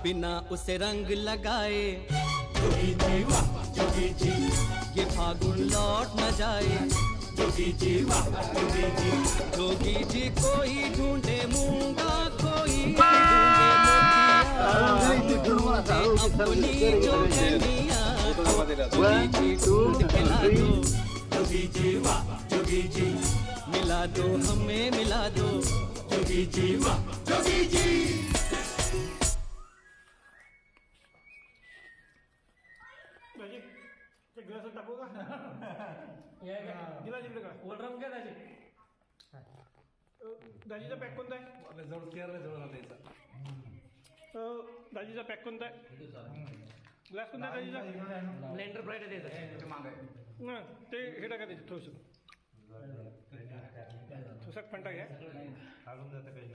बिना उसे रंग लगाए जोगी जी वाह जोगी जी, ये फागुन लौट न जाए। जोगी जी वाह जोगी जी, जोगी जी कोई ढूंढे मूंगा, कोई ढूंढे मोतिया, अपनी जोगनिया को जोगी जी ढूंढ के ला दो। जोगी जी वाह जोगी जी, मिला दो हमें मिला दो। जोगी जी वाह जोगी जी। दाजी ते ग्लास टाकू का? दिला जिकडे का? ओलराऊंड घ्या दाजी. दाजीचा पॅक कोणता आहे? दाजीचा पॅक कोणता आहे? ग्लास कोणता आहे दाजीचा? ब्लेंडर ब्राईट आहे त्याचं. ना ते हे टाका त्याच्यात थोडंसं थोडंसं पण टाक. काढून जातं काही